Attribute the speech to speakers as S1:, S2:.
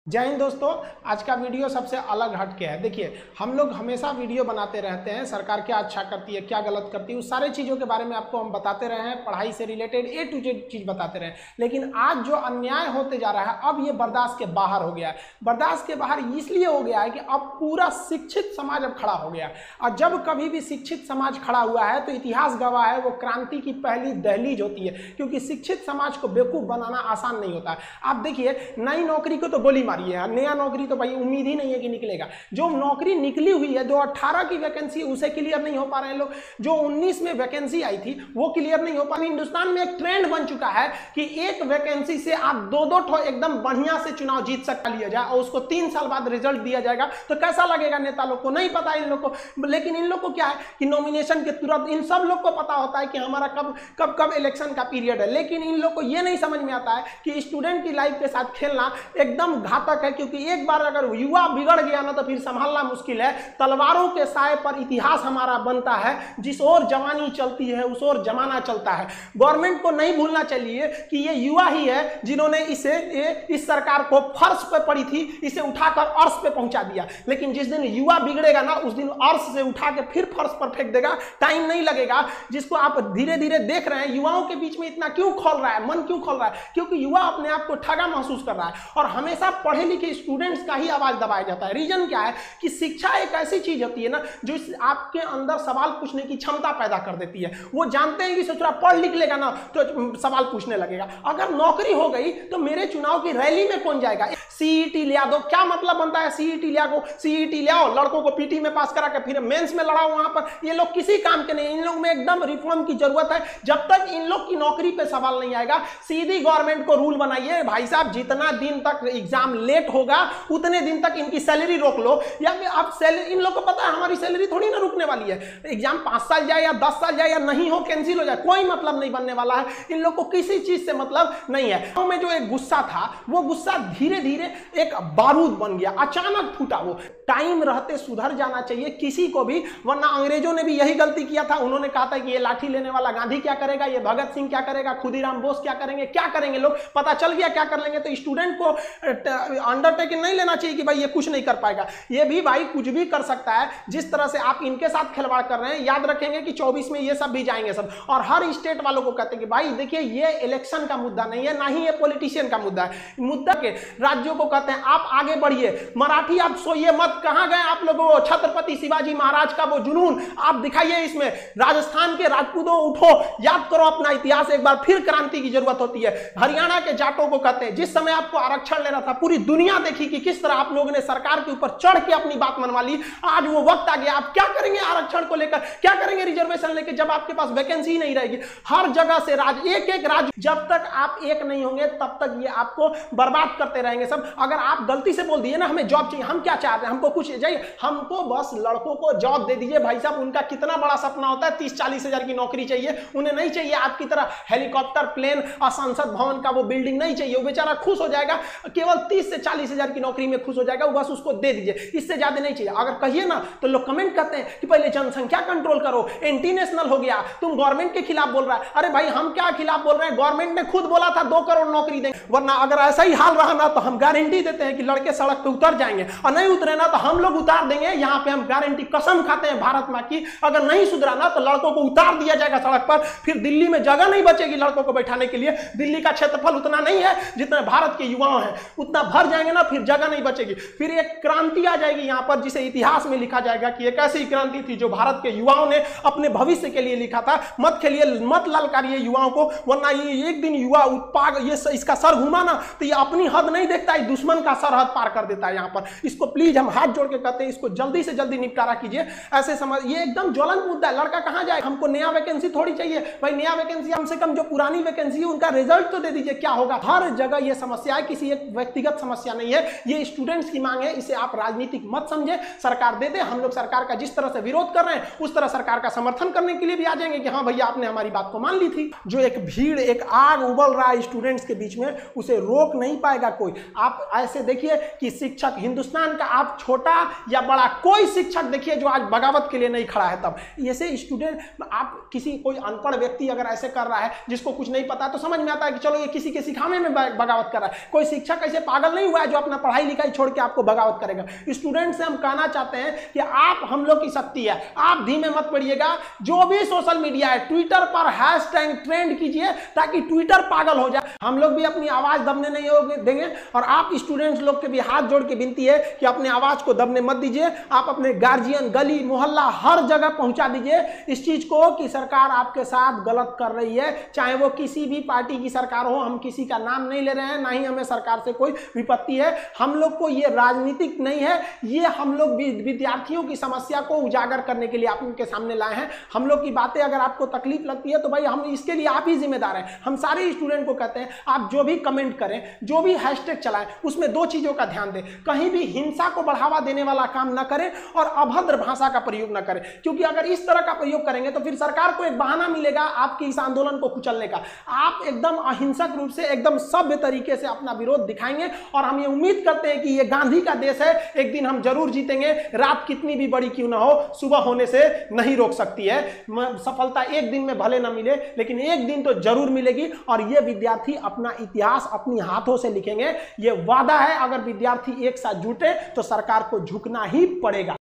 S1: जय हिंद दोस्तों। आज का वीडियो सबसे अलग हटके है। देखिए, हम लोग हमेशा वीडियो बनाते रहते हैं, सरकार क्या अच्छा करती है, क्या गलत करती है, उस सारे चीज़ों के बारे में आपको हम बताते रहे हैं, पढ़ाई से रिलेटेड A to Z चीज़ बताते रहे हैं। लेकिन आज जो अन्याय होते जा रहा है, अब ये बर्दाश्त के बाहर हो गया है। बर्दाश्त के बाहर इसलिए हो गया है कि अब पूरा शिक्षित समाज अब खड़ा हो गया है। और जब कभी भी शिक्षित समाज खड़ा हुआ है तो इतिहास गवाह है, वो क्रांति की पहली दहलीज होती है, क्योंकि शिक्षित समाज को बेवकूफ़ बनाना आसान नहीं होता है। आप देखिए, नई नौकरी को तो गोली मारी है, नया नौकरी तो भाई उम्मीद ही नहीं है कि निकलेगा। जो नौकरी निकली हुई है, जो 18 की वैकेंसी उसे क्लियर नहीं हो पा रहे हैं लोग, जो 19 में वैकेंसी आई थी वो क्लियर नहीं हो पा रही। हिंदुस्तान में एक ट्रेंड बन चुका है कि एक वैकेंसी से आप दो ठो एकदम बढ़िया से चुनाव जीत सकता लिया जाए और उसको 3 साल बाद रिजल्ट दिया जाएगा। तो कैसा लगेगा नेता लोग को? नहीं पता इन लोग को। लेकिन इन लोग को क्या है कि नॉमिनेशन के तुरंत इन सब लोग को पता होता है कि हमारा कब इलेक्शन का पीरियड है। लेकिन इन लोग को यह नहीं समझ में आता है कि स्टूडेंट की लाइफ के साथ खेलना एकदम घातक है, क्योंकि एक बार अगर युवा बिगड़ गया ना तो फिर संभालना मुश्किल है। तलवारों के साए पर इतिहास हमारा बनता है, जिस ओर जवानी चलती है उस ओर जमाना चलता है। गवर्नमेंट को नहीं भूलना चाहिए कि ये युवा ही है जिन्होंने इस सरकार को फर्श पे पड़ी थी, इसे उठाकर अर्श पे पहुंचा दिया। लेकिन जिस दिन युवा बिगड़ेगा ना, उस दिन अर्श से उठा के फिर फर्श पर फेंक देगा। टाइम नहीं लगेगा। जिसको आप धीरे धीरे देख रहे हैं, युवाओं के बीच में इतना क्यों खोल रहा है, मन क्यों खोल रहा है? क्योंकि युवा अपने आप को ठगा महसूस कर रहा है और हमेशा पढ़े लिखे स्टूडेंट्स का ही आवाज दबाया जाता है। रीजन क्या है कि शिक्षा एक ऐसी चीज होती है ना जो आपके अंदर सवाल पूछने की क्षमता पैदा कर देती है। वो जानते हैं कि सोचरा पढ़ लिख लेगा ना तो सवाल पूछने लगेगा। अगर नौकरी हो गई तो मेरे चुनाव की रैली में कौन जाएगा? सीईटी ले दो। क्या मतलब बनता है सीईटी ले आओ, लड़कों को पीटी में पास करा के फिर मेंस में लड़ाओ वहां पर। ये लोग किसी काम के नहीं। इन लोग में एकदम रिफॉर्म की जरूरत है। जब तक इन लोग की नौकरी पे सवाल नहीं आएगा, सीधी गवर्नमेंट को रूल बनाइए, भाई साहब जितना दिन तक एग्जाम लेट होगा उतने दिन तक इनकी सैलरी रोक लो। या आप सैलरी, इन लोग को पता है हमारी सैलरी थोड़ी ना रुकने वाली है। एग्जाम 5 साल जाए या 10 साल जाए या नहीं हो, कैंसिल हो जाए, कोई मतलब नहीं बनने वाला है। इन लोग को किसी चीज से मतलब नहीं है। गांव में जो एक गुस्सा था, वो गुस्सा धीरे धीरे एक बारूद बन गया, अचानक फूटा। वो टाइम रहते सुधर जाना चाहिए किसी को भी, वरना अंग्रेजों ने भी यही गलती किया था। उन्होंने कहा था कि ये लाठी लेने वाला गांधी क्या करेगा, ये भगत सिंह क्या करेगा, खुदीराम बोस क्या करेंगे लोग। पता चल गया क्या कर लेंगे। तो स्टूडेंट को अंडरटेकिंग नहीं लेना चाहिए कि भाई ये कुछ नहीं कर पाएगा। ये भी भाई कुछ भी कर सकता है। जिस तरह से आप इनके साथ खिलवाड़ कर रहे हैं, याद रखेंगे कि 24 में ये सब भी जाएंगे सब। और हर स्टेट वालों को कहते हैं कि भाई देखिए, ये इलेक्शन का मुद्दा नहीं है, ना ही ये पॉलिटिशियन का मुद्दा है। मुद्दा के राज्यों को कहते हैं आप आगे बढ़िए। मराठी आप सोइए मत। कहां गए आप लोगों? छत्रपति शिवाजी महाराज का वो जुनून आप दिखाइए इसमें। राजस्थान के राजपूतों उठो, याद करो अपना इतिहास एक बार। फिर क्रांति की जरूरत होती है। हरियाणा के जाटों को कहते हैं, जिस समय आपको आरक्षण लेना था, पूरी दुनिया देखी कि किस तरह आप लोगों ने सरकार के ऊपर चढ़ के अपनी बात मनवा ली। आज वो वक्त आ गया। आप क्या करेंगे आरक्षण को लेकर, क्या करेंगे रिजर्वेशन लेकर, जब आपके पास वैकेंसी ही नहीं रहेगी? हर जगह से एक एक राज्य, जब तक आप एक नहीं होंगे तब तक ये आपको बर्बाद करते रहेंगे सब। अगर आप गलती से बोल दिए ना हमें जॉब चाहिए, हम क्या चाहते हैं, हमको कुछ चाहिए, हमको बस लड़कों को जॉब दे दीजिए। भाई साहब, उनका कितना बड़ा सपना होता है, 30-40 हजार की नौकरी चाहिए। उन्हें नहीं चाहिए आपकी तरह हेलीकॉप्टर, प्लेन और संसद भवन का वो बिल्डिंग नहीं चाहिए। वो बेचारा खुश हो जाएगा, केवल 30 से 40 हजार की नौकरी में खुश हो जाएगा। बस उसको दे दीजिए, इससे ज्यादा नहीं चाहिए। अगर कहिए ना तो लोग कमेंट करते हैं कि पहले जनसंख्या कंट्रोल करो, एंटी नेशनल हो गया, तुम गवर्नमेंट के खिलाफ बोल रहा है। अरे भाई, हम क्या खिलाफ बोल रहे हैं? गवर्नमेंट ने खुद बोला था 2 करोड़ नौकरी देंगे। वरना अगर ऐसा ही हाल रहा ना तो हम गारंटी देते हैं कि लड़के सड़क पे उतर जाएंगे, और नहीं उतरे ना तो हम लोग उतार देंगे। यहाँ पे हम गारंटी, कसम खाते हैं भारत मां की। अगर नहीं सुधरा ना तो लड़कों को उतार दिया जाएगा सड़क पर। फिर दिल्ली में जगह नहीं बचेगी लड़कों को बैठाने के लिए। दिल्ली का क्षेत्रफल उतना नहीं है जितना भारत के युवाओं हैं, उतना भर जाएंगे ना, फिर जगह नहीं बचेगी। फिर एक क्रांति आ जाएगी यहाँ पर, जिसे इतिहास में लिखा जाएगा कि एक ऐसी क्रांति थी जो भारत के युवाओं ने अपने भविष्य के लिए लिखा था। मत खेलिए, मत ललकारिए युवाओं को, वरना ये एक दिन युवा ये इसका सर घुमा ना तो ये अपनी हद नहीं देखता है, दुश्मन का सरहद पार कर देता है यहाँ पर। इसको प्लीज हम हाथ जोड़ के कहते हैं, इसको जल्दी से जल्दी निपटारा कीजिए। ऐसे समझ, ये एकदम ज्वलंत मुद्दा है। लड़का कहाँ जाए? हमको नया वैकेंसी थोड़ी चाहिए भाई। नया वैकेंसी कम से कम जो पुरानी वैकेंसी है उनका रिजल्ट तो दे दीजिए, क्या होगा? हर जगह ये समस्या है, किसी एक व्यक्तिगत समस्या नहीं है, ये स्टूडेंट्स की मांग है। इसे आप राजनीतिक मत समझे। सरकार दे दे, हम लोग सरकार का जिस तरह से विरोध कर रहे हैं उस तरह सरकार का समर्थन करने के लिए भी आ जाएंगे कि हाँ भैया आपने हमारी बात को मान ली थी। जो एक भीड़, एक आग उबल रहा है स्टूडेंट्स के बीच में, उसे रोक नहीं पाएगा कोई। आप ऐसे देखिए कि शिक्षक हिंदुस्तान का, आप छोटा या बड़ा, कोई शिक्षक देखिए जो आज बगावत के लिए नहीं खड़ा है। तब ऐसे स्टूडेंट, आप किसी कोई अनपढ़ व्यक्ति अगर ऐसे कर रहा है जिसको कुछ नहीं पता, तो समझ में आता है कि चलो ये किसी के सिखाने में बगावत कर रहा है। कोई शिक्षक ऐसे पागल नहीं हुआ है जो अपना पढ़ाई लिखाई छोड़ के आपको बगावत करेगा। स्टूडेंट से हम कहना चाहते हैं कि आप हम लोग की शक्ति है, आप धीमे मत पड़िएगा। जो भी सोशल मीडिया है, ट्विटर पर हैशटैग ट्रेंड कीजिए ताकि ट्विटर पागल हो जाए। हम लोग भी अपनी आवाज दबने नहीं देंगे और आप स्टूडेंट्स लोग के भी हाथ जोड़ के विनती है कि अपने आवाज को दबने मत दीजिए। आप अपने गार्जियन, गली मोहल्ला हर जगह पहुंचा दीजिए इस चीज को कि सरकार आपके साथ गलत कर रही है, चाहे वो किसी भी पार्टी की सरकार हो। हम किसी का नाम नहीं ले रहे हैं, ना ही हमें सरकार से कोई विपत्ति है। हम लोग को ये राजनीतिक नहीं है, ये हम लोग विद्यार्थियों की समस्या को उजागर करने के लिए आप उनके सामने लाए हैं। हम लोग की बातें अगर आपको तकलीफ लगती है तो भाई हम इसके लिए आप ही जिम्मेदार हैं। हम सारे स्टूडेंट को कहते हैं आप जो भी कमेंट करें, जो भी हैशटैग चलाएं, उसमें दो चीजों का ध्यान दें। कहीं भी हिंसा को बढ़ावा देने वाला काम ना करें और अभद्र भाषा का प्रयोग ना करें, क्योंकि अगर इस तरह का प्रयोग करेंगे तो फिर सरकार को एक बहाना मिलेगा आपके इस आंदोलन को कुचलने का। आप एकदम अहिंसक रूप से, एकदम सभ्य तरीके से अपना विरोध दिखाएंगे और हम ये उम्मीद करते हैं कि ये गांधी का देश है, एक दिन हम जरूर जीतेंगे। रात कितनी भी बड़ी क्यों ना हो, सुबह होने से नहीं रोक सकती है। सफलता एक दिन में भले ना मिले, लेकिन एक दिन तो जरूर मिलेगी और ये विद्यार्थी अपना इतिहास अपनी हाथों से लिखेंगे। ये वादा है, अगर विद्यार्थी एक साथ जुटे तो सरकार को झुकना ही पड़ेगा।